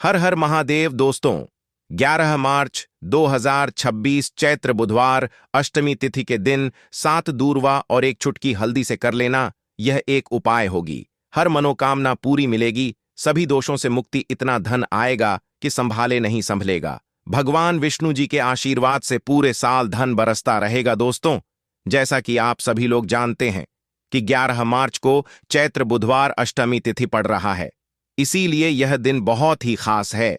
हर हर महादेव दोस्तों। 11 मार्च 2026 चैत्र बुधवार अष्टमी तिथि के दिन 7 दूर्वा और एक चुटकी हल्दी से कर लेना, यह एक उपाय होगी। हर मनोकामना पूरी मिलेगी, सभी दोषों से मुक्ति, इतना धन आएगा कि संभाले नहीं संभलेगा। भगवान विष्णु जी के आशीर्वाद से पूरे साल धन बरसता रहेगा दोस्तों। जैसा कि आप सभी लोग जानते हैं कि 11 मार्च को चैत्र बुधवार अष्टमी तिथि पड़ रहा है, इसीलिए यह दिन बहुत ही खास है।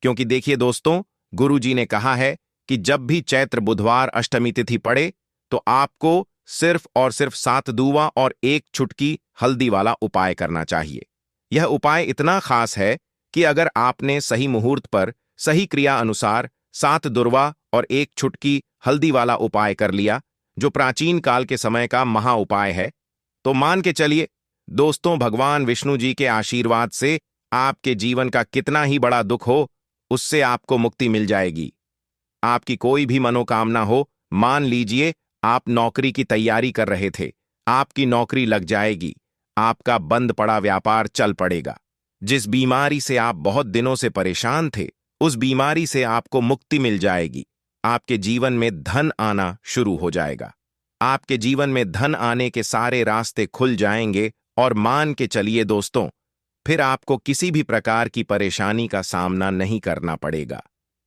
क्योंकि देखिए दोस्तों, गुरु जी ने कहा है कि जब भी चैत्र बुधवार अष्टमी तिथि पड़े तो आपको सिर्फ और सिर्फ 7 दूवा और एक चुटकी हल्दी वाला उपाय करना चाहिए। यह उपाय इतना खास है कि अगर आपने सही मुहूर्त पर सही क्रिया अनुसार 7 दुर्वा और एक चुटकी हल्दी वाला उपाय कर लिया, जो प्राचीन काल के समय का महा उपाय है, तो मान के चलिए दोस्तों, भगवान विष्णु जी के आशीर्वाद से आपके जीवन का कितना ही बड़ा दुख हो, उससे आपको मुक्ति मिल जाएगी। आपकी कोई भी मनोकामना हो, मान लीजिए आप नौकरी की तैयारी कर रहे थे, आपकी नौकरी लग जाएगी, आपका बंद पड़ा व्यापार चल पड़ेगा। जिस बीमारी से आप बहुत दिनों से परेशान थे, उस बीमारी से आपको मुक्ति मिल जाएगी। आपके जीवन में धन आना शुरू हो जाएगा। आपके जीवन में धन आने के सारे रास्ते खुल जाएंगे और मान के चलिए दोस्तों, फिर आपको किसी भी प्रकार की परेशानी का सामना नहीं करना पड़ेगा।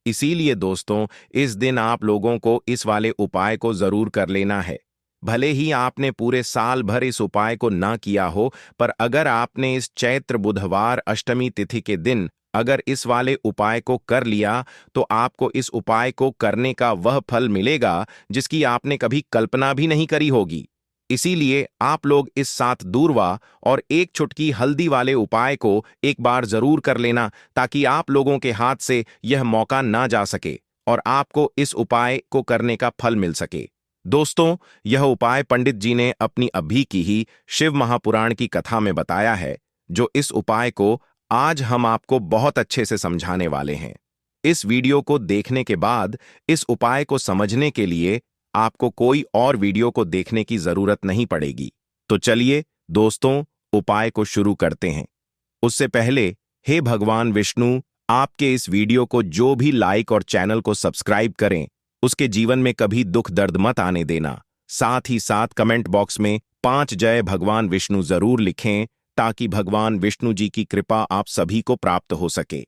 इसीलिए दोस्तों, इस दिन आप लोगों को इस वाले उपाय को जरूर कर लेना है। भले ही आपने पूरे साल भर इस उपाय को ना किया हो, पर अगर आपने इस चैत्र बुधवार अष्टमी तिथि के दिन अगर इस वाले उपाय को कर लिया, तो आपको इस उपाय को करने का वह फल मिलेगा जिसकी आपने कभी कल्पना भी नहीं करी होगी। इसीलिए आप लोग इस 7 दूर्वा और एक चुटकी हल्दी वाले उपाय को एक बार जरूर कर लेना, ताकि आप लोगों के हाथ से यह मौका ना जा सके और आपको इस उपाय को करने का फल मिल सके। दोस्तों, यह उपाय पंडित जी ने अपनी अभी की ही शिव महापुराण की कथा में बताया है, जो इस उपाय को आज हम आपको बहुत अच्छे से समझाने वाले हैं। इस वीडियो को देखने के बाद इस उपाय को समझने के लिए आपको कोई और वीडियो को देखने की जरूरत नहीं पड़ेगी। तो चलिए दोस्तों, उपाय को शुरू करते हैं। उससे पहले, हे भगवान विष्णु, आपके इस वीडियो को जो भी लाइक और चैनल को सब्सक्राइब करें, उसके जीवन में कभी दुख दर्द मत आने देना। साथ ही साथ कमेंट बॉक्स में 5 जय भगवान विष्णु जरूर लिखें, ताकि भगवान विष्णु जी की कृपा आप सभी को प्राप्त हो सके।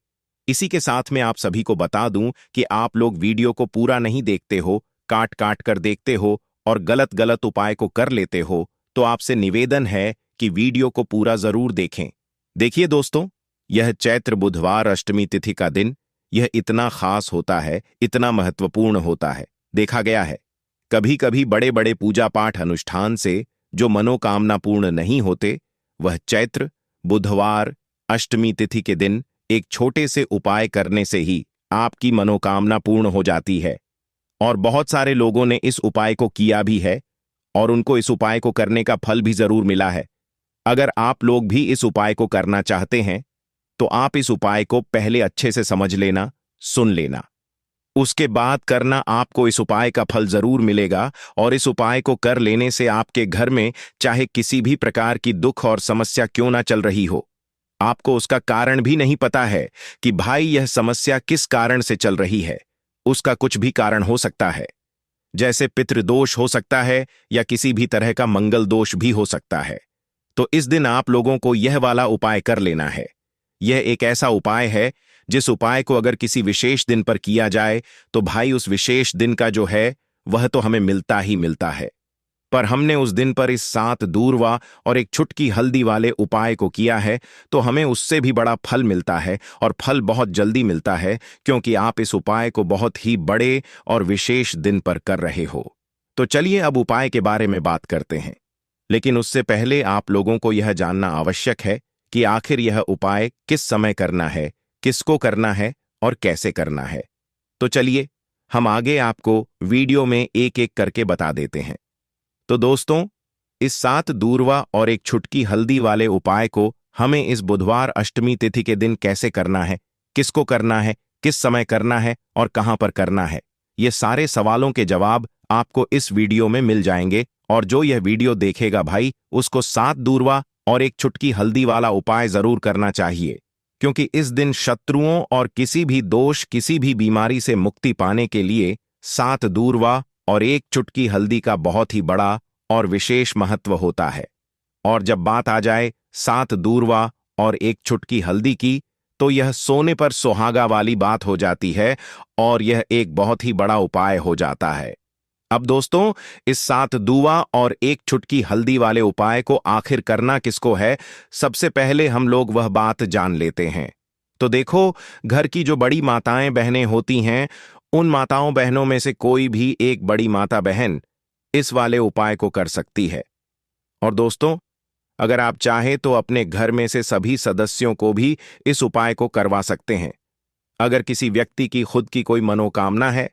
इसी के साथ में आप सभी को बता दूं कि आप लोग वीडियो को पूरा नहीं देखते हो, काट काट कर देखते हो और गलत गलत उपाय को कर लेते हो, तो आपसे निवेदन है कि वीडियो को पूरा जरूर देखें। देखिए दोस्तों, यह चैत्र बुधवार अष्टमी तिथि का दिन, यह इतना खास होता है, इतना महत्वपूर्ण होता है। देखा गया है कभी कभी बड़े बड़े पूजा पाठ अनुष्ठान से जो मनोकामना पूर्ण नहीं होते, वह चैत्र बुधवार अष्टमी तिथि के दिन एक छोटे से उपाय करने से ही आपकी मनोकामना पूर्ण हो जाती है। और बहुत सारे लोगों ने इस उपाय को किया भी है और उनको इस उपाय को करने का फल भी जरूर मिला है। अगर आप लोग भी इस उपाय को करना चाहते हैं, तो आप इस उपाय को पहले अच्छे से समझ लेना, सुन लेना, उसके बाद करना। आपको इस उपाय का फल जरूर मिलेगा और इस उपाय को कर लेने से आपके घर में चाहे किसी भी प्रकार की दुख और समस्या क्यों ना चल रही हो, आपको उसका कारण भी नहीं पता है कि भाई यह समस्या किस कारण से चल रही है, उसका कुछ भी कारण हो सकता है। जैसे पितृदोष हो सकता है या किसी भी तरह का मंगल दोष भी हो सकता है। तो इस दिन आप लोगों को यह वाला उपाय कर लेना है। यह एक ऐसा उपाय है जिस उपाय को अगर किसी विशेष दिन पर किया जाए, तो भाई उस विशेष दिन का जो है वह तो हमें मिलता ही मिलता है। पर हमने उस दिन पर इस 7 दूर्वा और एक चुटकी हल्दी वाले उपाय को किया है, तो हमें उससे भी बड़ा फल मिलता है और फल बहुत जल्दी मिलता है, क्योंकि आप इस उपाय को बहुत ही बड़े और विशेष दिन पर कर रहे हो। तो चलिए अब उपाय के बारे में बात करते हैं। लेकिन उससे पहले आप लोगों को यह जानना आवश्यक है कि आखिर यह उपाय किस समय करना है, किसको करना है और कैसे करना है। तो चलिए हम आगे आपको वीडियो में एक एक करके बता देते हैं। तो दोस्तों, इस 7 दूर्वा और एक चुटकी हल्दी वाले उपाय को हमें इस बुधवार अष्टमी तिथि के दिन कैसे करना है, किसको करना है, किस समय करना है और कहां पर करना है, ये सारे सवालों के जवाब आपको इस वीडियो में मिल जाएंगे। और जो यह वीडियो देखेगा भाई, उसको 7 दूर्वा और एक चुटकी हल्दी वाला उपाय जरूर करना चाहिए। क्योंकि इस दिन शत्रुओं और किसी भी दोष, किसी भी बीमारी से मुक्ति पाने के लिए 7 दूर्वा और 1 चुटकी हल्दी का बहुत ही बड़ा और विशेष महत्व होता है। और जब बात आ जाए 7 दूर्वा और 1 चुटकी हल्दी की, तो यह सोने पर सुहागा वाली बात हो जाती है और यह एक बहुत ही बड़ा उपाय हो जाता है। अब दोस्तों, इस 7 दूवा और 1 चुटकी हल्दी वाले उपाय को आखिर करना किसको है, सबसे पहले हम लोग वह बात जान लेते हैं। तो देखो, घर की जो बड़ी माताएं बहनें होती हैं, उन माताओं बहनों में से कोई भी एक बड़ी माता बहन इस वाले उपाय को कर सकती है। और दोस्तों, अगर आप चाहें तो अपने घर में से सभी सदस्यों को भी इस उपाय को करवा सकते हैं। अगर किसी व्यक्ति की खुद की कोई मनोकामना है,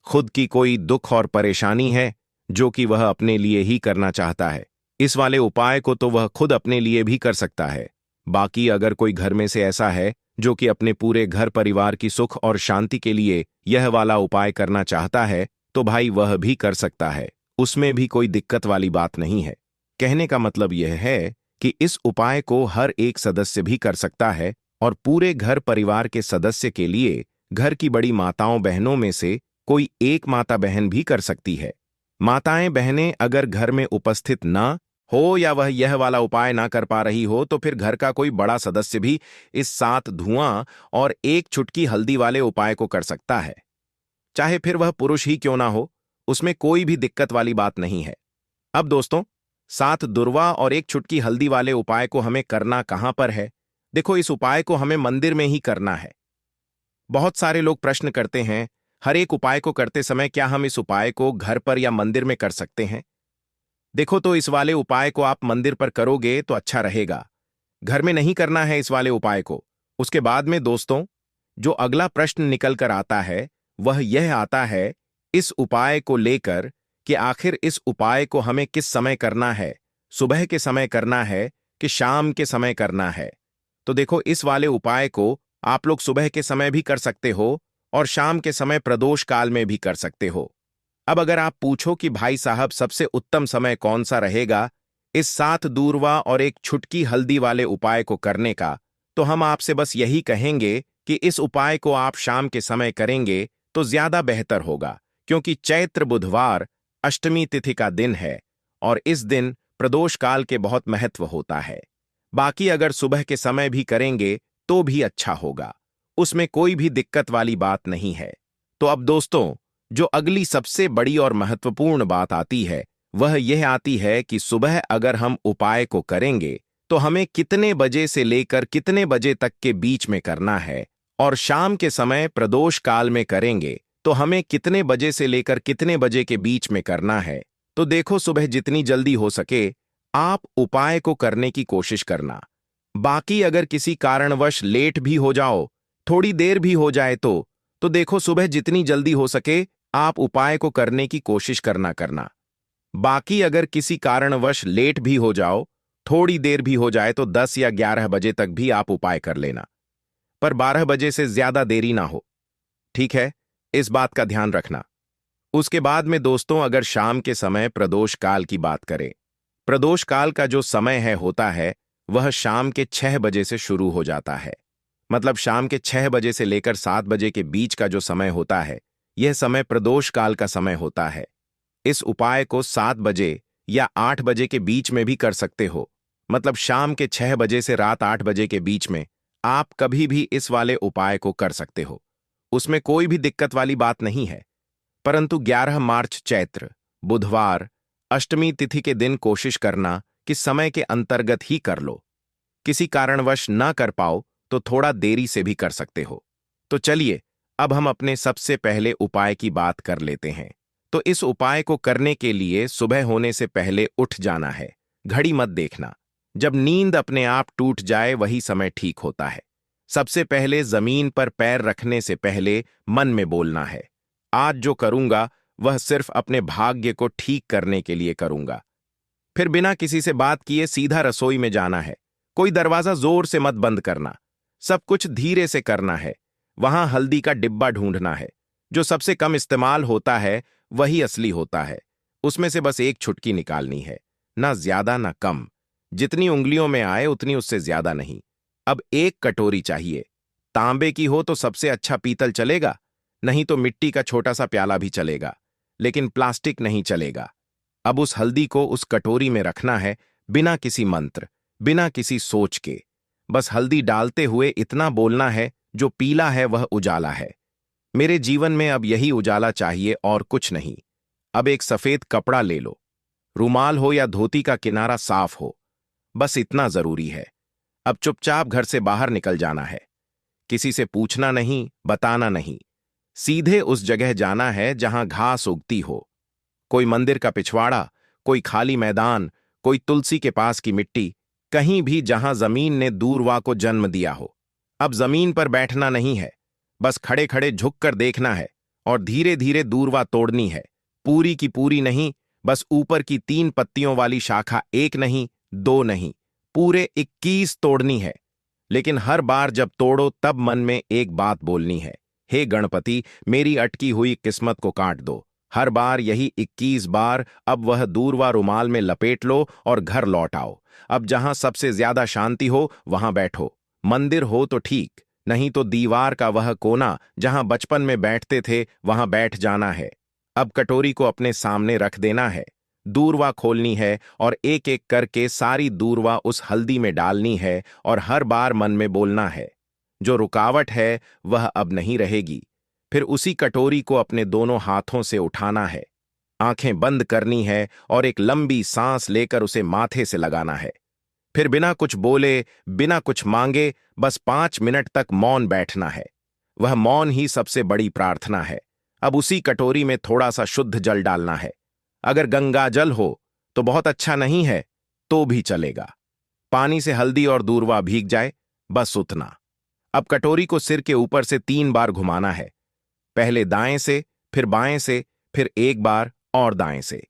खुद की कोई दुख और परेशानी है जो कि वह अपने लिए ही करना चाहता है, इस वाले उपाय को तो वह खुद अपने लिए भी कर सकता है। बाकी अगर कोई घर में से ऐसा है जो कि अपने पूरे घर परिवार की सुख और शांति के लिए यह वाला उपाय करना चाहता है, तो भाई वह भी कर सकता है, उसमें भी कोई दिक्कत वाली बात नहीं है। कहने का मतलब यह है कि इस उपाय को हर एक सदस्य भी कर सकता है और पूरे घर परिवार के सदस्य के लिए घर की बड़ी माताओं बहनों में से कोई एक माता बहन भी कर सकती है। माताएं बहनें अगर घर में उपस्थित ना हो या वह यह वाला उपाय ना कर पा रही हो, तो फिर घर का कोई बड़ा सदस्य भी इस 7 धुआं और 1 चुटकी हल्दी वाले उपाय को कर सकता है। चाहे फिर वह पुरुष ही क्यों ना हो, उसमें कोई भी दिक्कत वाली बात नहीं है। अब दोस्तों, 7 दुर्वा और 1 चुटकी हल्दी वाले उपाय को हमें करना कहां पर है? देखो, इस उपाय को हमें मंदिर में ही करना है। बहुत सारे लोग प्रश्न करते हैं, हर एक उपाय को करते समय क्या हम इस उपाय को घर पर या मंदिर में कर सकते हैं? देखो, तो इस वाले उपाय को आप मंदिर पर करोगे तो अच्छा रहेगा, घर में नहीं करना है इस वाले उपाय को। उसके बाद में दोस्तों, जो अगला प्रश्न निकल कर आता है वह यह आता है इस उपाय को लेकर कि आखिर इस उपाय को हमें किस समय करना है, सुबह के समय करना है कि शाम के समय करना है? तो देखो, इस वाले उपाय को आप लोग सुबह के समय भी कर सकते हो और शाम के समय प्रदोष काल में भी कर सकते हो। अब अगर आप पूछो कि भाई साहब सबसे उत्तम समय कौन सा रहेगा इस 7 दूर्वा और 1 छुटकी हल्दी वाले उपाय को करने का, तो हम आपसे बस यही कहेंगे कि इस उपाय को आप शाम के समय करेंगे तो ज्यादा बेहतर होगा, क्योंकि चैत्र बुधवार अष्टमी तिथि का दिन है और इस दिन प्रदोष काल के बहुत महत्व होता है। बाकी अगर सुबह के समय भी करेंगे तो भी अच्छा होगा, उसमें कोई भी दिक्कत वाली बात नहीं है। तो अब दोस्तों, जो अगली सबसे बड़ी और महत्वपूर्ण बात आती है वह यह आती है कि सुबह अगर हम उपाय को करेंगे तो हमें कितने बजे से लेकर कितने बजे तक के बीच में करना है, और शाम के समय प्रदोष काल में करेंगे तो हमें कितने बजे से लेकर कितने बजे के बीच में करना है। तो देखो, सुबह जितनी जल्दी हो सके आप उपाय को करने की कोशिश करना। बाकी अगर किसी कारणवश लेट भी हो जाओ, थोड़ी देर भी हो जाए तो देखो, सुबह जितनी जल्दी हो सके आप उपाय को करने की कोशिश करना। बाकी अगर किसी कारणवश लेट भी हो जाओ, थोड़ी देर भी हो जाए, तो 10 या 11 बजे तक भी आप उपाय कर लेना, पर 12 बजे से ज्यादा देरी ना हो, ठीक है? इस बात का ध्यान रखना। उसके बाद में दोस्तों, अगर शाम के समय प्रदोष काल की बात करें, प्रदोष काल का जो समय होता है वह शाम के 6 बजे से शुरू हो जाता है। मतलब शाम के 6 बजे से लेकर 7 बजे के बीच का जो समय होता है, यह समय प्रदोष काल का समय होता है। इस उपाय को 7 बजे या 8 बजे के बीच में भी कर सकते हो। मतलब शाम के 6 बजे से रात 8 बजे के बीच में आप कभी भी इस वाले उपाय को कर सकते हो, उसमें कोई भी दिक्कत वाली बात नहीं है। परंतु 11 मार्च चैत्र बुधवार अष्टमी तिथि के दिन कोशिश करना कि समय के अंतर्गत ही कर लो। किसी कारणवश ना कर पाओ तो थोड़ा देरी से भी कर सकते हो। तो चलिए, अब हम अपने सबसे पहले उपाय की बात कर लेते हैं। तो इस उपाय को करने के लिए सुबह होने से पहले उठ जाना है, घड़ी मत देखना। जब नींद अपने आप टूट जाए वही समय ठीक होता है। सबसे पहले जमीन पर पैर रखने से पहले मन में बोलना है, आज जो करूंगा वह सिर्फ अपने भाग्य को ठीक करने के लिए करूंगा। फिर बिना किसी से बात किए सीधा रसोई में जाना है। कोई दरवाजा जोर से मत बंद करना, सब कुछ धीरे से करना है। वहां हल्दी का डिब्बा ढूंढना है, जो सबसे कम इस्तेमाल होता है वही असली होता है। उसमें से बस 1 छुटकी निकालनी है, ना ज्यादा ना कम, जितनी उंगलियों में आए उतनी, उससे ज्यादा नहीं। अब एक कटोरी चाहिए। तांबे की हो तो सबसे अच्छा पीतल चलेगा, नहीं तो मिट्टी का छोटा सा प्याला भी चलेगा, लेकिन प्लास्टिक नहीं चलेगा। अब उस हल्दी को उस कटोरी में रखना है, बिना किसी मंत्र, बिना किसी सोच के। बस हल्दी डालते हुए इतना बोलना है, जो पीला है वह उजाला है। मेरे जीवन में अब यही उजाला चाहिए और कुछ नहीं। अब एक सफेद कपड़ा ले लो, रूमाल हो या धोती का किनारा साफ हो, बस इतना जरूरी है। अब चुपचाप घर से बाहर निकल जाना है। किसी से पूछना नहीं, बताना नहीं। सीधे उस जगह जाना है जहां घास उगती हो। कोई मंदिर का पिछवाड़ा, कोई खाली मैदान, कोई तुलसी के पास की मिट्टी, कहीं भी जहां जमीन ने दूरवा को जन्म दिया हो। अब जमीन पर बैठना नहीं है, बस खड़े खड़े झुककर देखना है और धीरे धीरे दूरवा तोड़नी है। पूरी की पूरी नहीं, बस ऊपर की 3 पत्तियों वाली शाखा, एक नहीं, 2 नहीं, पूरे 21 तोड़नी है। लेकिन हर बार जब तोड़ो तब मन में एक बात बोलनी है, हे गणपति, मेरी अटकी हुई किस्मत को काट दो। हर बार यही 21 बार। अब वह दूरवा रुमाल में लपेट लो और घर लौट आओ। अब जहां सबसे ज्यादा शांति हो वहां बैठो। मंदिर हो तो ठीक, नहीं तो दीवार का वह कोना जहां बचपन में बैठते थे वहां बैठ जाना है। अब कटोरी को अपने सामने रख देना है, दूरवा खोलनी है और एक एक करके सारी दूरवा उस हल्दी में डालनी है और हर बार मन में बोलना है, जो रुकावट है वह अब नहीं रहेगी। फिर उसी कटोरी को अपने दोनों हाथों से उठाना है, आंखें बंद करनी है और एक लंबी सांस लेकर उसे माथे से लगाना है। फिर बिना कुछ बोले, बिना कुछ मांगे, बस 5 मिनट तक मौन बैठना है। वह मौन ही सबसे बड़ी प्रार्थना है। अब उसी कटोरी में थोड़ा सा शुद्ध जल डालना है। अगर गंगा जल हो तो बहुत अच्छा, नहीं है तो भी चलेगा। पानी से हल्दी और दूरवा भीग जाए, बस उतना। अब कटोरी को सिर के ऊपर से 3 बार घुमाना है, पहले दाएं से, फिर बाएं से, फिर एक बार और दाएं से,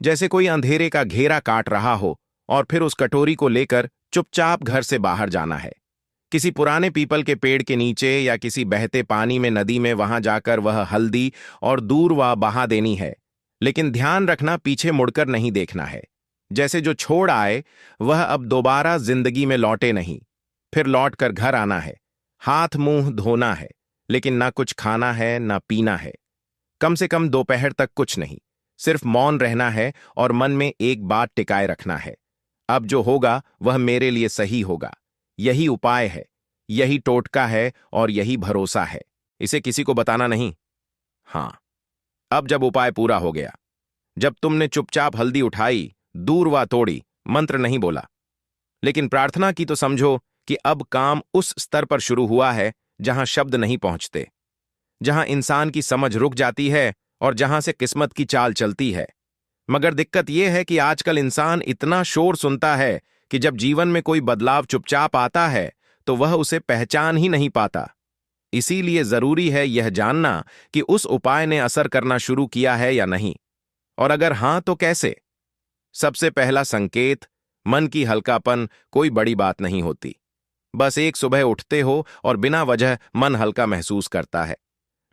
जैसे कोई अंधेरे का घेरा काट रहा हो। और फिर उस कटोरी को लेकर चुपचाप घर से बाहर जाना है। किसी पुराने पीपल के पेड़ के नीचे या किसी बहते पानी में, नदी में, वहां जाकर वह हल्दी और दूरवा बहा देनी है। लेकिन ध्यान रखना, पीछे मुड़कर नहीं देखना है। जैसे जो छोड़ आए वह अब दोबारा जिंदगी में लौटे नहीं। फिर लौटकर घर आना है, हाथ मुंह धोना है, लेकिन ना कुछ खाना है ना पीना है। कम से कम दोपहर तक कुछ नहीं, सिर्फ मौन रहना है और मन में एक बात टिकाए रखना है, अब जो होगा वह मेरे लिए सही होगा। यही उपाय है, यही टोटका है और यही भरोसा है। इसे किसी को बताना नहीं। हां, अब जब उपाय पूरा हो गया, जब तुमने चुपचाप हल्दी उठाई, दूरवा तोड़ी, मंत्र नहीं बोला, लेकिन प्रार्थना की, तो समझो कि अब काम उस स्तर पर शुरू हुआ है जहां शब्द नहीं पहुंचते, जहां इंसान की समझ रुक जाती है और जहां से किस्मत की चाल चलती है। मगर दिक्कत यह है कि आजकल इंसान इतना शोर सुनता है कि जब जीवन में कोई बदलाव चुपचाप आता है तो वह उसे पहचान ही नहीं पाता। इसीलिए जरूरी है यह जानना कि उस उपाय ने असर करना शुरू किया है या नहीं, और अगर हां तो कैसे। सबसे पहला संकेत, मन की हल्कापन। कोई बड़ी बात नहीं होती, बस एक सुबह उठते हो और बिना वजह मन हल्का महसूस करता है।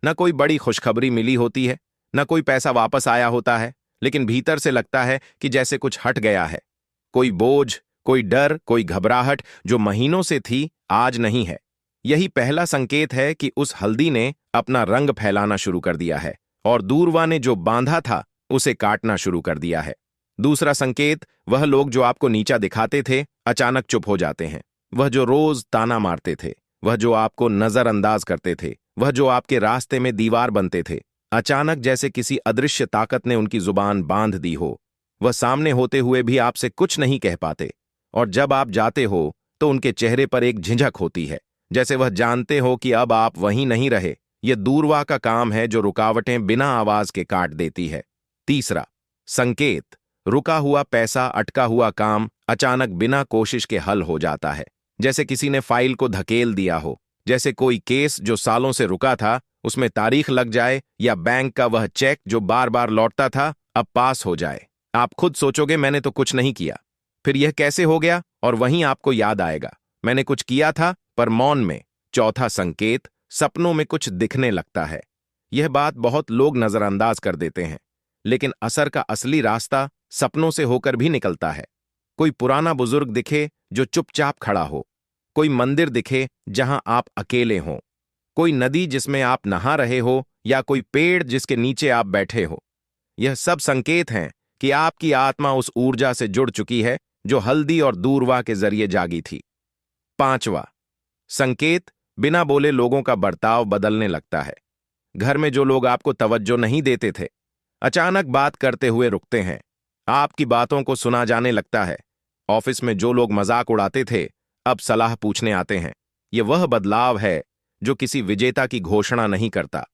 न कोई बड़ी खुशखबरी मिली होती है, न कोई पैसा वापस आया होता है, लेकिन भीतर से लगता है कि जैसे कुछ हट गया है। कोई बोझ, कोई डर, कोई घबराहट जो महीनों से थी, आज नहीं है। यही पहला संकेत है कि उस हल्दी ने अपना रंग फैलाना शुरू कर दिया है और दूरवा ने जो बांधा था उसे काटना शुरू कर दिया है। दूसरा संकेत, वह लोग जो आपको नीचा दिखाते थे अचानक चुप हो जाते हैं। वह जो रोज ताना मारते थे, वह जो आपको नजरअंदाज करते थे, वह जो आपके रास्ते में दीवार बनते थे, अचानक जैसे किसी अदृश्य ताकत ने उनकी जुबान बांध दी हो। वह सामने होते हुए भी आपसे कुछ नहीं कह पाते, और जब आप जाते हो तो उनके चेहरे पर एक झिझक होती है, जैसे वह जानते हो कि अब आप वहीं नहीं रहे। यह दूरवा का काम है जो रुकावटें बिना आवाज के काट देती है। तीसरा संकेत, रुका हुआ पैसा, अटका हुआ काम अचानक बिना कोशिश के हल हो जाता है। जैसे किसी ने फाइल को धकेल दिया हो, जैसे कोई केस जो सालों से रुका था उसमें तारीख लग जाए, या बैंक का वह चेक जो बार बार लौटता था अब पास हो जाए। आप खुद सोचोगे मैंने तो कुछ नहीं किया, फिर यह कैसे हो गया, और वहीं आपको याद आएगा मैंने कुछ किया था, पर मौन में। चौथा संकेत, सपनों में कुछ दिखने लगता है। यह बात बहुत लोग नजरअंदाज कर देते हैं, लेकिन असर का असली रास्ता सपनों से होकर भी निकलता है। कोई पुराना बुजुर्ग दिखे जो चुपचाप खड़ा हो, कोई मंदिर दिखे जहां आप अकेले हों, कोई नदी जिसमें आप नहा रहे हो या कोई पेड़ जिसके नीचे आप बैठे हो। यह सब संकेत हैं कि आपकी आत्मा उस ऊर्जा से जुड़ चुकी है जो हल्दी और दूरवा के जरिए जागी थी। पांचवा संकेत, बिना बोले लोगों का बर्ताव बदलने लगता है। घर में जो लोग आपको तवज्जो नहीं देते थे, अचानक बात करते हुए रुकते हैं। आपकी बातों को सुना जाने लगता है। ऑफिस में जो लोग मजाक उड़ाते थे, अब सलाह पूछने आते हैं। यह वह बदलाव है जो किसी विजेता की घोषणा नहीं करता,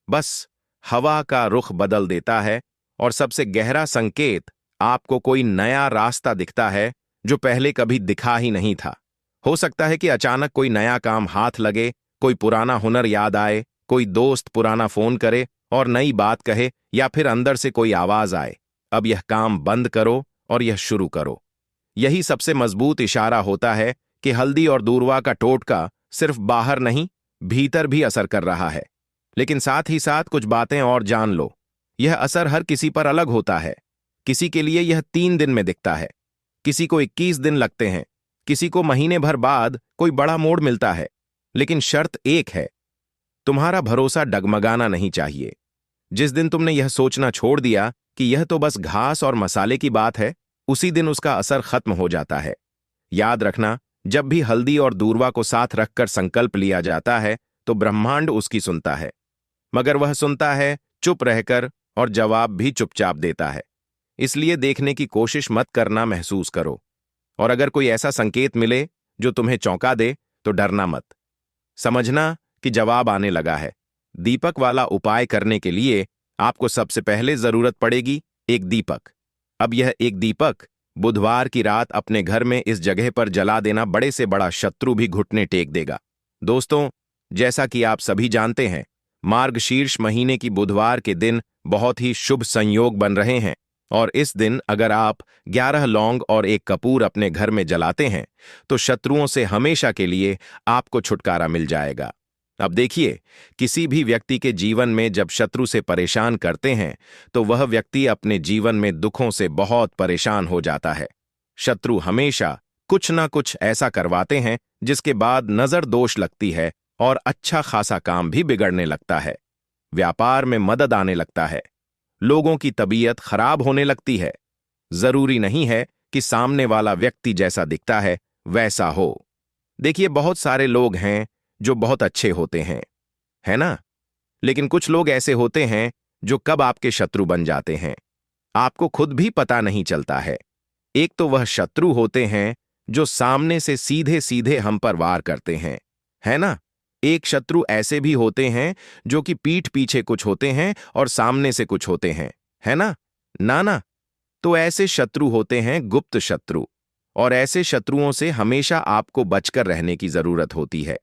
बस हवा का रुख बदल देता है। और सबसे गहरा संकेत, आपको कोई नया रास्ता दिखता है जो पहले कभी दिखा ही नहीं था। हो सकता है कि अचानक कोई नया काम हाथ लगे, कोई पुराना हुनर याद आए, कोई दोस्त पुराना फोन करे और नई बात कहे, या फिर अंदर से कोई आवाज आए, अब यह काम बंद करो और यह शुरू करो। यही सबसे मजबूत इशारा होता है कि हल्दी और दूरवा का टोटका सिर्फ बाहर नहीं, भीतर भी असर कर रहा है। लेकिन साथ ही साथ कुछ बातें और जान लो, यह असर हर किसी पर अलग होता है। किसी के लिए यह 3 दिन में दिखता है, किसी को 21 दिन लगते हैं, किसी को महीने भर बाद कोई बड़ा मोड़ मिलता है। लेकिन शर्त एक है, तुम्हारा भरोसा डगमगाना नहीं चाहिए। जिस दिन तुमने यह सोचना छोड़ दिया कि यह तो बस घास और मसाले की बात है, उसी दिन उसका असर खत्म हो जाता है। याद रखना, जब भी हल्दी और दूरवा को साथ रखकर संकल्प लिया जाता है तो ब्रह्मांड उसकी सुनता है, मगर वह सुनता है चुप रहकर, और जवाब भी चुपचाप देता है। इसलिए देखने की कोशिश मत करना, महसूस करो। और अगर कोई ऐसा संकेत मिले जो तुम्हें चौंका दे तो डरना मत, समझना कि जवाब आने लगा है। दीपक वाला उपाय करने के लिए आपको सबसे पहले जरूरत पड़ेगी एक दीपक। अब यह एक दीपक बुधवार की रात अपने घर में इस जगह पर जला देना बड़े से बड़ा शत्रु भी घुटने टेक देगा। दोस्तों, जैसा कि आप सभी जानते हैं, मार्गशीर्ष महीने की बुधवार के दिन बहुत ही शुभ संयोग बन रहे हैं, और इस दिन अगर आप 11 लौंग और एक कपूर अपने घर में जलाते हैं तो शत्रुओं से हमेशा के लिए आपको छुटकारा मिल जाएगा। अब देखिए, किसी भी व्यक्ति के जीवन में जब शत्रु से परेशान करते हैं तो वह व्यक्ति अपने जीवन में दुखों से बहुत परेशान हो जाता है। शत्रु हमेशा कुछ ना कुछ ऐसा करवाते हैं जिसके बाद नजर दोष लगती है और अच्छा खासा काम भी बिगड़ने लगता है। व्यापार में मदद आने लगता है, लोगों की तबीयत खराब होने लगती है। जरूरी नहीं है कि सामने वाला व्यक्ति जैसा दिखता है वैसा हो। देखिए, बहुत सारे लोग हैं जो बहुत अच्छे होते हैं, है ना? लेकिन कुछ लोग ऐसे होते हैं जो कब आपके शत्रु बन जाते हैं, आपको खुद भी पता नहीं चलता है। एक तो वह शत्रु होते हैं जो सामने से सीधे सीधे हम पर वार करते हैं, है ना? एक शत्रु ऐसे भी होते हैं जो कि पीठ पीछे कुछ होते हैं और सामने से कुछ होते हैं, है ना? ना। तो ऐसे शत्रु होते हैं गुप्त शत्रु, और ऐसे शत्रुओं से हमेशा आपको बचकर रहने की जरूरत होती है।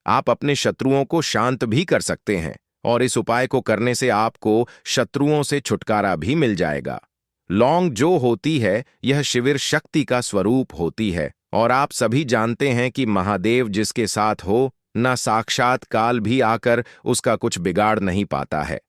आप अपने शत्रुओं को शांत भी कर सकते हैं, और इस उपाय को करने से आपको शत्रुओं से छुटकारा भी मिल जाएगा। लौंग जो होती है, यह शिविर शक्ति का स्वरूप होती है, और आप सभी जानते हैं कि महादेव जिसके साथ हो, न साक्षात काल भी आकर उसका कुछ बिगाड़ नहीं पाता है।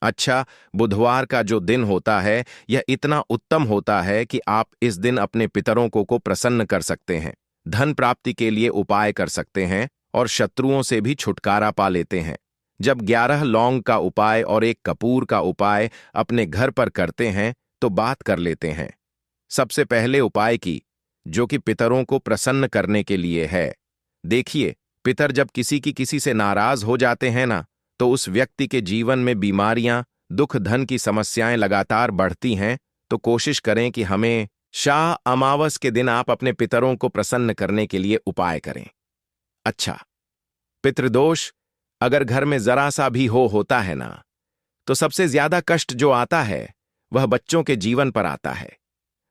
अच्छा, बुधवार का जो दिन होता है यह इतना उत्तम होता है कि आप इस दिन अपने पितरों को प्रसन्न कर सकते हैं, धन प्राप्ति के लिए उपाय कर सकते हैं और शत्रुओं से भी छुटकारा पा लेते हैं। जब 11 लौंग का उपाय और एक कपूर का उपाय अपने घर पर करते हैं तो बात कर लेते हैं सबसे पहले उपाय की, जो कि पितरों को प्रसन्न करने के लिए है। देखिए, पितर जब किसी से नाराज हो जाते हैं ना, तो उस व्यक्ति के जीवन में बीमारियां, दुख, धन की समस्याएं लगातार बढ़ती हैं। तो कोशिश करें कि हमें शाह अमावस के दिन आप अपने पितरों को प्रसन्न करने के लिए उपाय करें। अच्छा, पितृदोष अगर घर में जरा सा भी होता है ना, तो सबसे ज्यादा कष्ट जो आता है वह बच्चों के जीवन पर आता है।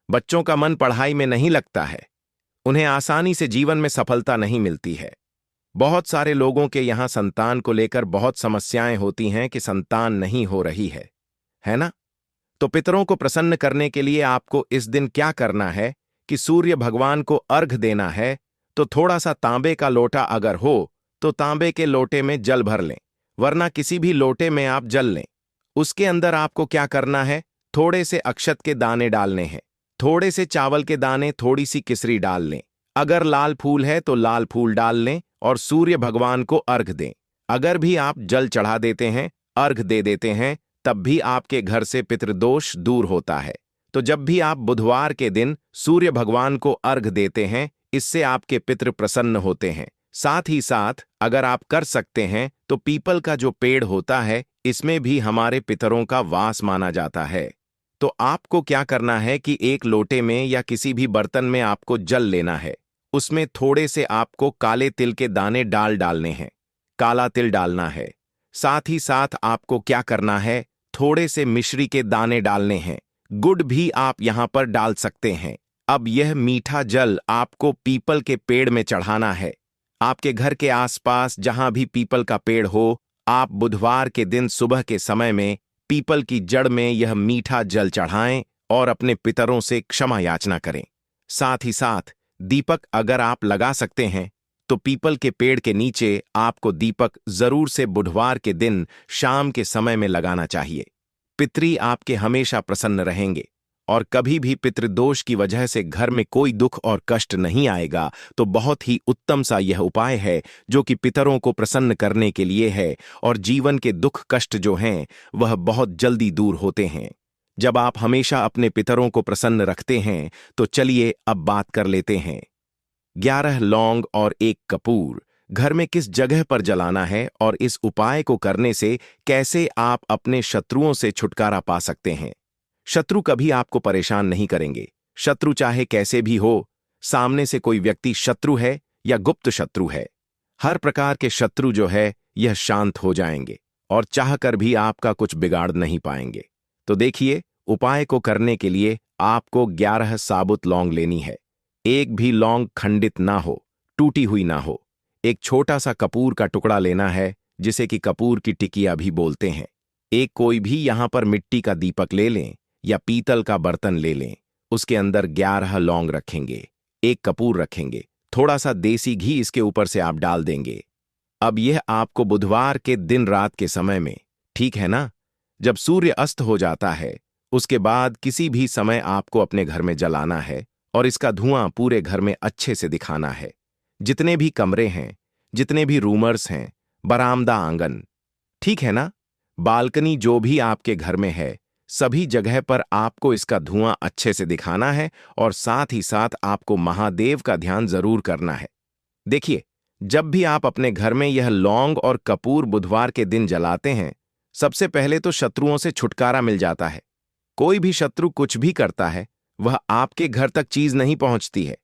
बच्चों का मन पढ़ाई में नहीं लगता है, उन्हें आसानी से जीवन में सफलता नहीं मिलती है। बहुत सारे लोगों के यहां संतान को लेकर बहुत समस्याएं होती हैं कि संतान नहीं हो रही है ना? तो पितरों को प्रसन्न करने के लिए आपको इस दिन क्या करना है कि सूर्य भगवान को अर्घ देना है। तो थोड़ा सा तांबे का लोटा अगर हो तो तांबे के लोटे में जल भर लें, वरना किसी भी लोटे में आप जल लें। उसके अंदर आपको क्या करना है, थोड़े से अक्षत के दाने डालने हैं, थोड़े से चावल के दाने, थोड़ी सी किसरी डाल लें। अगर लाल फूल है तो लाल फूल डाल लें और सूर्य भगवान को अर्घ दें। अगर भी आप जल चढ़ा देते हैं, अर्घ दे देते हैं, तब भी आपके घर से पितृदोष दूर होता है। तो जब भी आप बुधवार के दिन सूर्य भगवान को अर्घ देते हैं, इससे आपके पितृ प्रसन्न होते हैं। साथ ही साथ अगर आप कर सकते हैं तो पीपल का जो पेड़ होता है, इसमें भी हमारे पितरों का वास माना जाता है। तो आपको क्या करना है कि एक लोटे में या किसी भी बर्तन में आपको जल लेना है। उसमें थोड़े से आपको काले तिल के दाने डालने हैं, काला तिल डालना है। साथ ही साथ आपको क्या करना है, थोड़े से मिश्री के दाने डालने हैं। गुड़ भी आप यहां पर डाल सकते हैं। अब यह मीठा जल आपको पीपल के पेड़ में चढ़ाना है। आपके घर के आसपास जहां भी पीपल का पेड़ हो, आप बुधवार के दिन सुबह के समय में पीपल की जड़ में यह मीठा जल चढ़ाएं और अपने पितरों से क्षमा याचना करें। साथ ही साथ दीपक अगर आप लगा सकते हैं तो पीपल के पेड़ के नीचे आपको दीपक जरूर से बुधवार के दिन शाम के समय में लगाना चाहिए। पितरी आपके हमेशा प्रसन्न रहेंगे और कभी भी पितृदोष की वजह से घर में कोई दुख और कष्ट नहीं आएगा। तो बहुत ही उत्तम सा यह उपाय है जो कि पितरों को प्रसन्न करने के लिए है और जीवन के दुख कष्ट जो हैं वह बहुत जल्दी दूर होते हैं जब आप हमेशा अपने पितरों को प्रसन्न रखते हैं। तो चलिए अब बात कर लेते हैं 11 लौंग और 1 कपूर घर में किस जगह पर जलाना है और इस उपाय को करने से कैसे आप अपने शत्रुओं से छुटकारा पा सकते हैं। शत्रु कभी आपको परेशान नहीं करेंगे। शत्रु चाहे कैसे भी हो, सामने से कोई व्यक्ति शत्रु है या गुप्त शत्रु है, हर प्रकार के शत्रु जो है यह शांत हो जाएंगे और चाहकर भी आपका कुछ बिगाड़ नहीं पाएंगे। तो देखिए, उपाय को करने के लिए आपको 11 साबुत लौंग लेनी है। एक भी लौंग खंडित ना हो, टूटी हुई ना हो। एक छोटा सा कपूर का टुकड़ा लेना है, जिसे कि कपूर की टिकिया भी बोलते हैं। एक कोई भी यहां पर मिट्टी का दीपक ले लें या पीतल का बर्तन ले लें। उसके अंदर 11 लौंग रखेंगे, 1 कपूर रखेंगे, थोड़ा सा देसी घी इसके ऊपर से आप डाल देंगे। अब यह आपको बुधवार के दिन रात के समय में, ठीक है ना, जब सूर्य अस्त हो जाता है, उसके बाद किसी भी समय आपको अपने घर में जलाना है और इसका धुआं पूरे घर में अच्छे से दिखाना है। जितने भी कमरे हैं, जितने भी रूमर्स हैं, बरामदा, आंगन, ठीक है ना, बालकनी, जो भी आपके घर में है, सभी जगह पर आपको इसका धुआं अच्छे से दिखाना है और साथ ही साथ आपको महादेव का ध्यान जरूर करना है। देखिए, जब भी आप अपने घर में यह लौंग और कपूर बुधवार के दिन जलाते हैं, सबसे पहले तो शत्रुओं से छुटकारा मिल जाता है। कोई भी शत्रु कुछ भी करता है, वह आपके घर तक चीज नहीं पहुंचती है,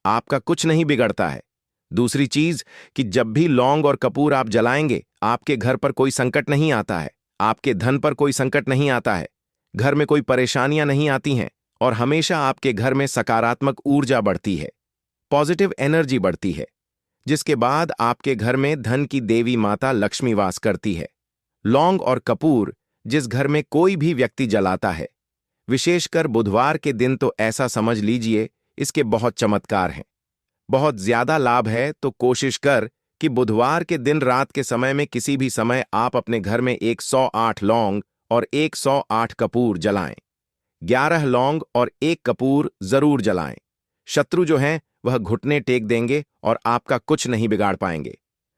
आपका कुछ नहीं बिगड़ता है। दूसरी चीज कि जब भी लौंग और कपूर आप जलाएंगे, आपके घर पर कोई संकट नहीं आता है, आपके धन पर कोई संकट नहीं आता है, घर में कोई परेशानियां नहीं आती हैं और हमेशा आपके घर में सकारात्मक ऊर्जा बढ़ती है, पॉजिटिव एनर्जी बढ़ती है, जिसके बाद आपके घर में धन की देवी माता लक्ष्मी वास करती है। लौंग और कपूर जिस घर में कोई भी व्यक्ति जलाता है, विशेषकर बुधवार के दिन, तो ऐसा समझ लीजिए इसके बहुत चमत्कार हैं, बहुत ज्यादा लाभ है। तो कोशिश कर कि बुधवार के दिन रात के समय में किसी भी समय आप अपने घर में 108 लौंग और 108 कपूर जलाएं। 11 लौंग और 1 कपूर जरूर जलाएं। शत्रु जो हैं वह घुटने टेक देंगे और आपका कुछ नहीं बिगाड़ पाएंगे।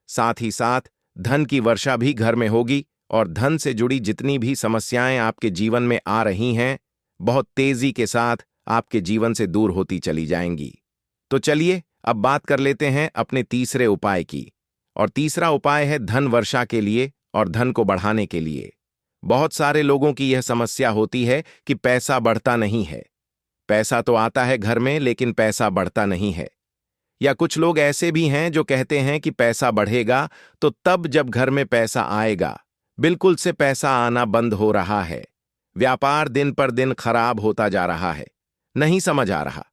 साथ ही साथ धन की वर्षा भी घर में होगी और धन से जुड़ी जितनी भी समस्याएं आपके जीवन में आ रही हैं, बहुत तेजी के साथ आपके जीवन से दूर होती चली जाएंगी। तो चलिए अब बात कर लेते हैं अपने तीसरे उपाय की। और तीसरा उपाय है धन वर्षा के लिए और धन को बढ़ाने के लिए। बहुत सारे लोगों की यह समस्या होती है कि पैसा बढ़ता नहीं है। पैसा तो आता है घर में, लेकिन पैसा बढ़ता नहीं है। या कुछ लोग ऐसे भी हैं जो कहते हैं कि पैसा बढ़ेगा तो तब जब घर में पैसा आएगा। बिल्कुल से पैसा आना बंद हो रहा है। व्यापार दिन पर दिन खराब होता जा रहा है। नहीं समझ आ रहा,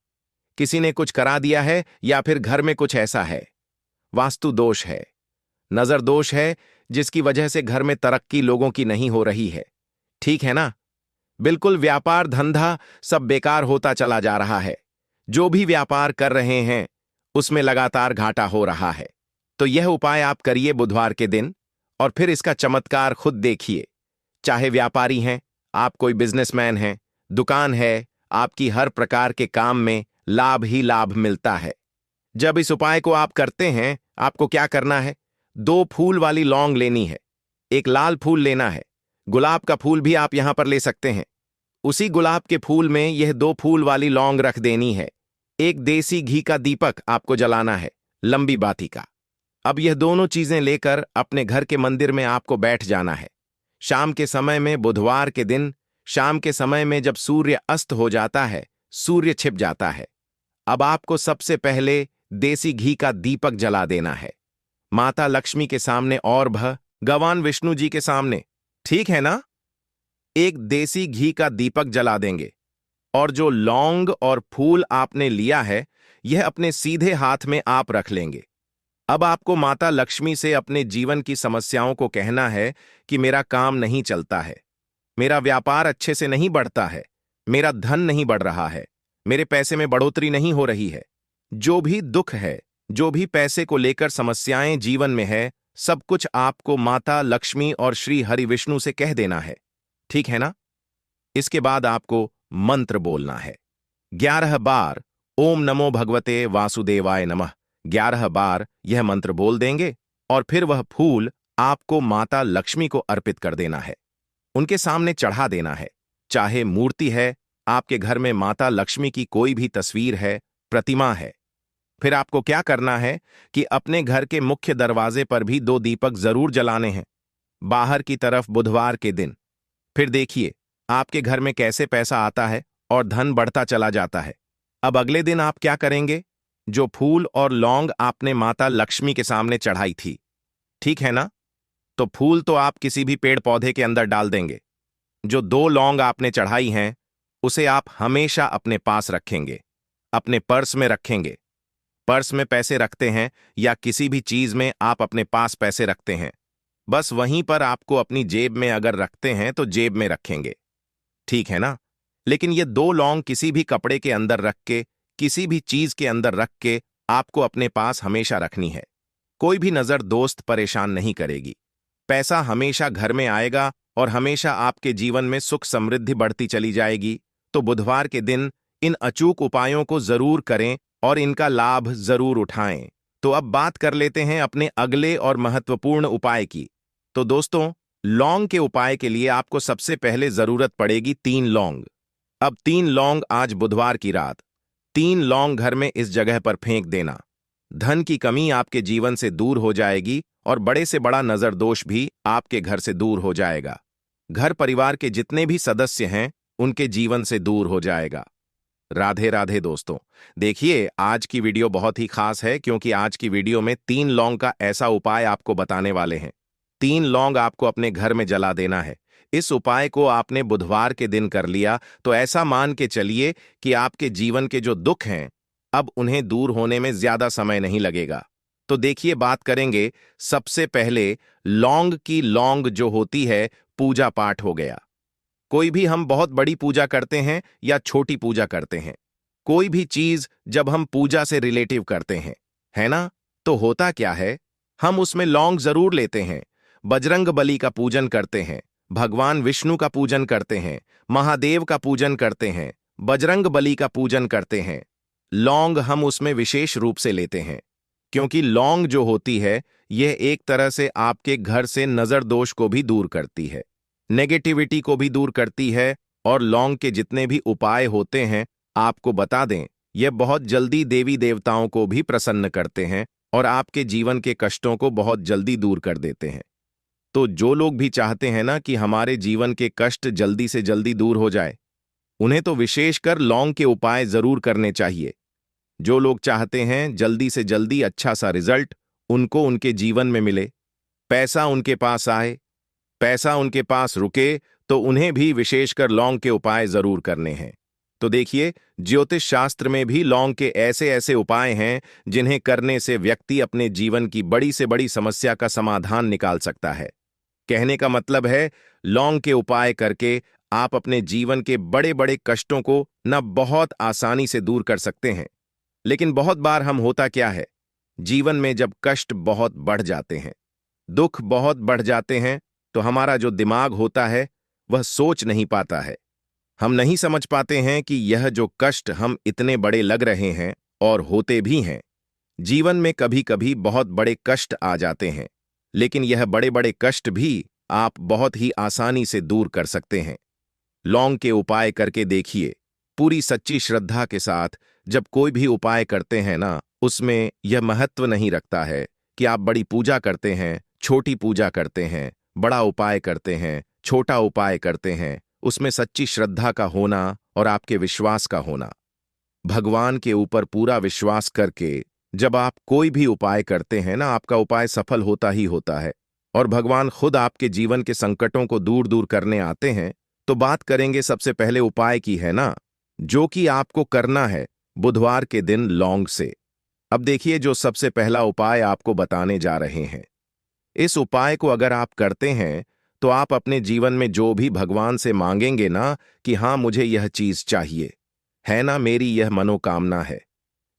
किसी ने कुछ करा दिया है या फिर घर में कुछ ऐसा है, वास्तु दोष है, नजर दोष है, जिसकी वजह से घर में तरक्की लोगों की नहीं हो रही है। ठीक है ना, बिल्कुल व्यापार धंधा सब बेकार होता चला जा रहा है। जो भी व्यापार कर रहे हैं उसमें लगातार घाटा हो रहा है। तो यह उपाय आप करिए बुधवार के दिन और फिर इसका चमत्कार खुद देखिए। चाहे व्यापारी हैं, आप कोई बिजनेसमैन हैं, दुकान है, आपकी हर प्रकार के काम में लाभ ही लाभ मिलता है। जब इस उपाय को आप करते हैं, आपको क्या करना है? 2 फूल वाली लौंग लेनी है, एक लाल फूल लेना है, गुलाब का फूल भी आप यहां पर ले सकते हैं। उसी गुलाब के फूल में यह 2 फूल वाली लौंग रख देनी है। एक देसी घी का दीपक आपको जलाना है, लंबी बाती का। अब यह दोनों चीजें लेकर अपने घर के मंदिर में आपको बैठ जाना है। शाम के समय में, बुधवार के दिन शाम के समय में जब सूर्य अस्त हो जाता है, सूर्य छिप जाता है, अब आपको सबसे पहले देसी घी का दीपक जला देना है, माता लक्ष्मी के सामने और भगवान विष्णु जी के सामने। ठीक है ना? एक देसी घी का दीपक जला देंगे और जो लौंग और फूल आपने लिया है, यह अपने सीधे हाथ में आप रख लेंगे। अब आपको माता लक्ष्मी से अपने जीवन की समस्याओं को कहना है कि मेरा काम नहीं चलता है, मेरा व्यापार अच्छे से नहीं बढ़ता है, मेरा धन नहीं बढ़ रहा है, मेरे पैसे में बढ़ोतरी नहीं हो रही है। जो भी दुख है, जो भी पैसे को लेकर समस्याएं जीवन में है, सब कुछ आपको माता लक्ष्मी और श्री हरि विष्णु से कह देना है। ठीक है ना? इसके बाद आपको मंत्र बोलना है। 11 बार ओम नमो भगवते वासुदेवाय नमः 11 बार यह मंत्र बोल देंगे और फिर वह फूल आपको माता लक्ष्मी को अर्पित कर देना है, उनके सामने चढ़ा देना है। चाहे मूर्ति है, आपके घर में माता लक्ष्मी की कोई भी तस्वीर है, प्रतिमा है। फिर आपको क्या करना है कि अपने घर के मुख्य दरवाजे पर भी 2 दीपक जरूर जलाने हैं, बाहर की तरफ बुधवार के दिन। फिर देखिए आपके घर में कैसे पैसा आता है और धन बढ़ता चला जाता है। अब अगले दिन आप क्या करेंगे? जो फूल और लौंग आपने माता लक्ष्मी के सामने चढ़ाई थी, ठीक है ना? तो फूल तो आप किसी भी पेड़ पौधे के अंदर डाल देंगे। जो 2 लौंग आपने चढ़ाई हैं, उसे आप हमेशा अपने पास रखेंगे, अपने पर्स में रखेंगे। पर्स में पैसे रखते हैं या किसी भी चीज में आप अपने पास पैसे रखते हैं, बस वहीं पर आपको अपनी जेब में अगर रखते हैं तो जेब में रखेंगे। ठीक है ना? लेकिन ये 2 लौंग किसी भी कपड़े के अंदर रख के, किसी भी चीज के अंदर रख के आपको अपने पास हमेशा रखनी है। कोई भी नजर दोस्त परेशान नहीं करेगी। पैसा हमेशा घर में आएगा और हमेशा आपके जीवन में सुख समृद्धि बढ़ती चली जाएगी। तो बुधवार के दिन इन अचूक उपायों को जरूर करें और इनका लाभ जरूर उठाएं। तो अब बात कर लेते हैं अपने अगले और महत्वपूर्ण उपाय की। तो दोस्तों, लौंग के उपाय के लिए आपको सबसे पहले जरूरत पड़ेगी 3 लौंग। अब 3 लौंग आज बुधवार की रात 3 लौंग घर में इस जगह पर फेंक देना। धन की कमी आपके जीवन से दूर हो जाएगी और बड़े से बड़ा नजर दोष भी आपके घर से दूर हो जाएगा। घर परिवार के जितने भी सदस्य हैं, उनके जीवन से दूर हो जाएगा। राधे राधे दोस्तों। देखिए, आज की वीडियो बहुत ही खास है क्योंकि आज की वीडियो में 3 लौंग का ऐसा उपाय आपको बताने वाले हैं। 3 लौंग आपको अपने घर में जला देना है। इस उपाय को आपने बुधवार के दिन कर लिया तो ऐसा मान के चलिए कि आपके जीवन के जो दुख हैं, अब उन्हें दूर होने में ज्यादा समय नहीं लगेगा। तो देखिए, बात करेंगे सबसे पहले लौंग की। लौंग जो होती है, पूजा पाठ हो गया। कोई भी हम बहुत बड़ी पूजा करते हैं या छोटी पूजा करते हैं, कोई भी चीज जब हम पूजा से रिलेटिव करते हैं, है ना, तो होता क्या है, हम उसमें लौंग जरूर लेते हैं। बजरंग बली का पूजन करते हैं, भगवान विष्णु का पूजन करते हैं, महादेव का पूजन करते हैं, बजरंग बली का पूजन करते हैं। लौंग हम उसमें विशेष रूप से लेते हैं क्योंकि लौंग जो होती है, यह एक तरह से आपके घर से नजर दोष को भी दूर करती है, नेगेटिविटी को भी दूर करती है। और लौंग के जितने भी उपाय होते हैं, आपको बता दें, यह बहुत जल्दी देवी देवताओं को भी प्रसन्न करते हैं और आपके जीवन के कष्टों को बहुत जल्दी दूर कर देते हैं। तो जो लोग भी चाहते हैं ना कि हमारे जीवन के कष्ट जल्दी से जल्दी दूर हो जाए, उन्हें तो विशेषकर लौंग के उपाय जरूर करने चाहिए। जो लोग चाहते हैं जल्दी से जल्दी अच्छा सा रिजल्ट उनको उनके जीवन में मिले, पैसा उनके पास आए, पैसा उनके पास रुके, तो उन्हें भी विशेषकर लौंग के उपाय जरूर करने हैं। तो देखिए, ज्योतिष शास्त्र में भी लौंग के ऐसे ऐसे उपाय हैं जिन्हें करने से व्यक्ति अपने जीवन की बड़ी से बड़ी समस्या का समाधान निकाल सकता है। कहने का मतलब है, लौंग के उपाय करके आप अपने जीवन के बड़े बड़े कष्टों को न बहुत आसानी से दूर कर सकते हैं। लेकिन बहुत बार हम होता क्या है, जीवन में जब कष्ट बहुत बढ़ जाते हैं, दुख बहुत बढ़ जाते हैं, तो हमारा जो दिमाग होता है वह सोच नहीं पाता है। हम नहीं समझ पाते हैं कि यह जो कष्ट हम इतने बड़े लग रहे हैं और होते भी हैं, जीवन में कभी कभी बहुत बड़े कष्ट आ जाते हैं, लेकिन यह बड़े बड़े कष्ट भी आप बहुत ही आसानी से दूर कर सकते हैं। लौंग के उपाय करके देखिए। पूरी सच्ची श्रद्धा के साथ जब कोई भी उपाय करते हैं ना, उसमें यह महत्व नहीं रखता है कि आप बड़ी पूजा करते हैं, छोटी पूजा करते हैं, बड़ा उपाय करते हैं, छोटा उपाय करते हैं। उसमें सच्ची श्रद्धा का होना और आपके विश्वास का होना। भगवान के ऊपर पूरा विश्वास करके जब आप कोई भी उपाय करते हैं ना, आपका उपाय सफल होता ही होता है और भगवान खुद आपके जीवन के संकटों को दूर दूर करने आते हैं। तो बात करेंगे सबसे पहले उपाय की, है ना, जो कि आपको करना है बुधवार के दिन लौंग से। अब देखिए, जो सबसे पहला उपाय आपको बताने जा रहे हैं, इस उपाय को अगर आप करते हैं तो आप अपने जीवन में जो भी भगवान से मांगेंगे ना कि हाँ मुझे यह चीज चाहिए, है ना, मेरी यह मनोकामना है,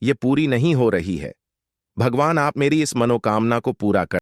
ये पूरी नहीं हो रही है, भगवान आप मेरी इस मनोकामना को पूरा कर